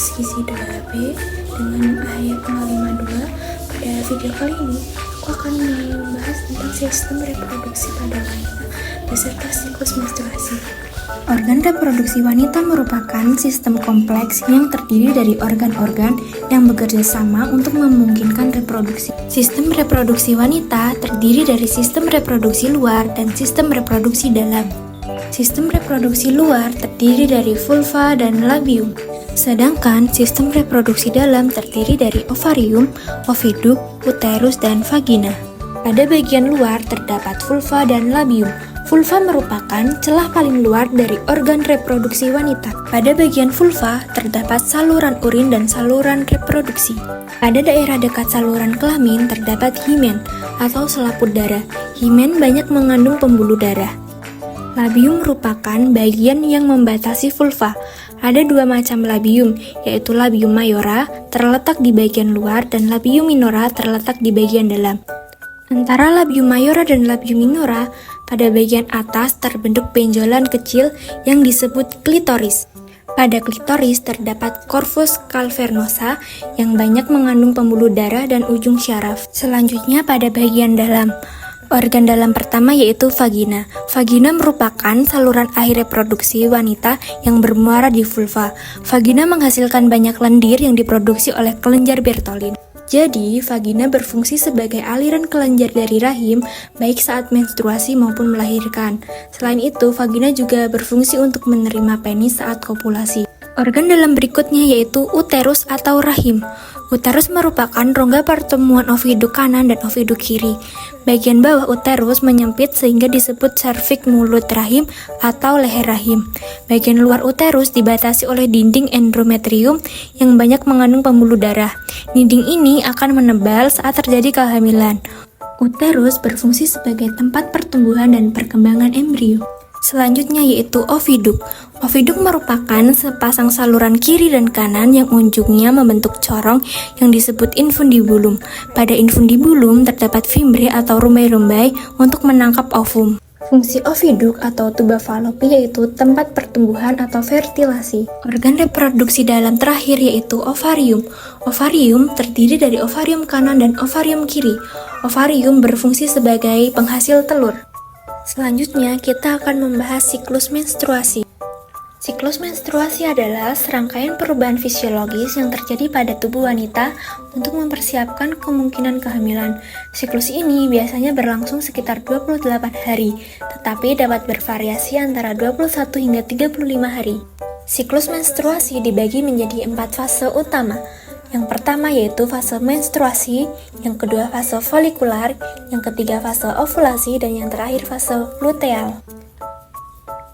Rizky Sidoarbe dengan ayat 052. Pada video kali ini, aku akan membahas tentang sistem reproduksi pada wanita beserta siklus menstruasi. Organ reproduksi wanita merupakan sistem kompleks yang terdiri dari organ-organ yang bekerja sama untuk memungkinkan reproduksi. Sistem reproduksi wanita terdiri dari sistem reproduksi luar dan sistem reproduksi dalam. Sistem reproduksi luar terdiri dari vulva dan labium, sedangkan sistem reproduksi dalam terdiri dari ovarium, oviduk, uterus, dan vagina. Pada bagian luar terdapat vulva dan labium. Vulva merupakan celah paling luar dari organ reproduksi wanita. Pada bagian vulva terdapat saluran urin dan saluran reproduksi. Pada daerah dekat saluran kelamin terdapat himen atau selaput darah. Himen banyak mengandung pembuluh darah. Labium merupakan bagian yang membatasi vulva. Ada dua macam labium, yaitu labium mayora terletak di bagian luar dan labium minora terletak di bagian dalam. Antara labium mayora dan labium minora, pada bagian atas terbentuk benjolan kecil yang disebut klitoris. Pada klitoris terdapat corpus cavernosa yang banyak mengandung pembuluh darah dan ujung syaraf. Selanjutnya pada bagian dalam. Organ dalam pertama yaitu vagina. Vagina merupakan saluran akhir reproduksi wanita yang bermuara di vulva. Vagina menghasilkan banyak lendir yang diproduksi oleh kelenjar Bartholin. Jadi, vagina berfungsi sebagai aliran kelenjar dari rahim, baik saat menstruasi maupun melahirkan. Selain itu, vagina juga berfungsi untuk menerima penis saat kopulasi. Organ dalam berikutnya yaitu uterus atau rahim. Uterus merupakan rongga pertemuan oviduk kanan dan oviduk kiri. Bagian bawah uterus menyempit sehingga disebut serviks mulut rahim atau leher rahim. Bagian luar uterus dibatasi oleh dinding endometrium yang banyak mengandung pembuluh darah. Dinding ini akan menebal saat terjadi kehamilan. Uterus berfungsi sebagai tempat pertumbuhan dan perkembangan embrio. Selanjutnya yaitu oviduk. Oviduk merupakan sepasang saluran kiri dan kanan yang ujungnya membentuk corong yang disebut infundibulum. Pada infundibulum terdapat fimbre atau rumbai-rumbai untuk menangkap ovum. Fungsi oviduk atau tuba falopi yaitu tempat pertumbuhan atau fertilasi. Organ reproduksi dalam terakhir yaitu ovarium. Ovarium terdiri dari ovarium kanan dan ovarium kiri. Ovarium berfungsi sebagai penghasil telur. Selanjutnya, kita akan membahas siklus menstruasi. Siklus menstruasi adalah serangkaian perubahan fisiologis yang terjadi pada tubuh wanita untuk mempersiapkan kemungkinan kehamilan. Siklus ini biasanya berlangsung sekitar 28 hari, tetapi dapat bervariasi antara 21 hingga 35 hari. Siklus menstruasi dibagi menjadi 4 fase utama. Yang pertama yaitu fase menstruasi, yang kedua fase folikular, yang ketiga fase ovulasi, dan yang terakhir fase luteal.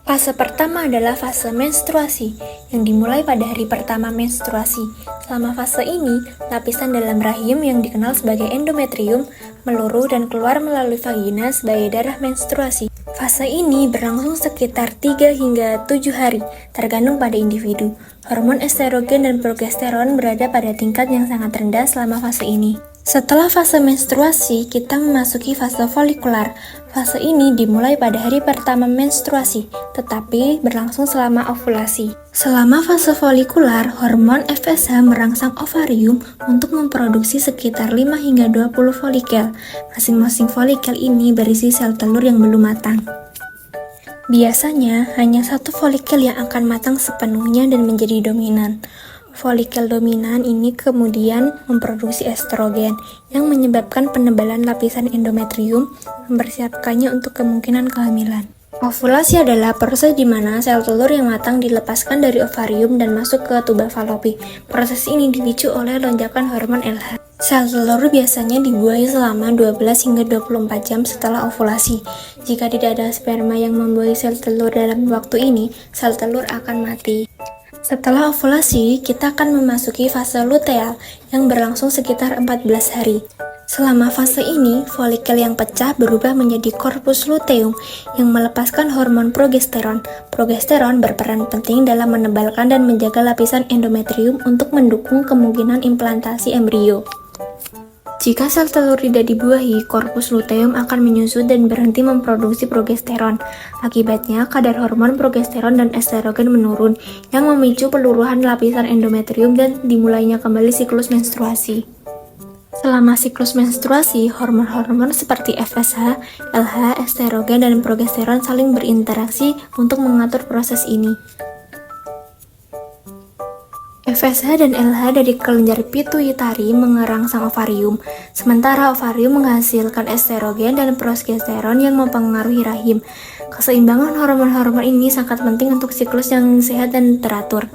Fase pertama adalah fase menstruasi, yang dimulai pada hari pertama menstruasi. Selama fase ini, lapisan dalam rahim yang dikenal sebagai endometrium meluruh dan keluar melalui vagina sebagai darah menstruasi. Fase ini berlangsung sekitar 3 hingga 7 hari, tergantung pada individu. Hormon estrogen dan progesteron berada pada tingkat yang sangat rendah selama fase ini. Setelah fase menstruasi, kita memasuki fase folikular. Fase ini dimulai pada hari pertama menstruasi, tetapi berlangsung selama ovulasi. Selama fase folikular, hormon FSH merangsang ovarium untuk memproduksi sekitar 5 hingga 20 folikel. Masing-masing folikel ini berisi sel telur yang belum matang. Biasanya, hanya satu folikel yang akan matang sepenuhnya dan menjadi dominan. Folikel dominan ini kemudian memproduksi estrogen yang menyebabkan penebalan lapisan endometrium, mempersiapkannya untuk kemungkinan kehamilan. Ovulasi adalah proses di mana sel telur yang matang dilepaskan dari ovarium dan masuk ke tuba falopi. Proses ini dipicu oleh lonjakan hormon LH. Sel telur biasanya dibuahi selama 12 hingga 24 jam setelah ovulasi. Jika tidak ada sperma yang membuahi sel telur dalam waktu ini, sel telur akan mati. Setelah ovulasi, kita akan memasuki fase luteal yang berlangsung sekitar 14 hari. Selama fase ini, folikel yang pecah berubah menjadi corpus luteum yang melepaskan hormon progesteron. Progesteron berperan penting dalam menebalkan dan menjaga lapisan endometrium untuk mendukung kemungkinan implantasi embrio. Jika sel telur tidak dibuahi, korpus luteum akan menyusut dan berhenti memproduksi progesteron. Akibatnya, kadar hormon progesteron dan estrogen menurun, yang memicu peluruhan lapisan endometrium dan dimulainya kembali siklus menstruasi. Selama siklus menstruasi, hormon-hormon seperti FSH, LH, estrogen, dan progesteron saling berinteraksi untuk mengatur proses ini. FSH dan LH dari kelenjar pituitari merangsang ovarium, sementara ovarium menghasilkan estrogen dan progesteron yang mempengaruhi rahim. Keseimbangan hormon-hormon ini sangat penting untuk siklus yang sehat dan teratur.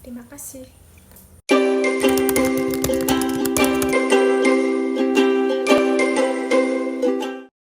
Terima kasih.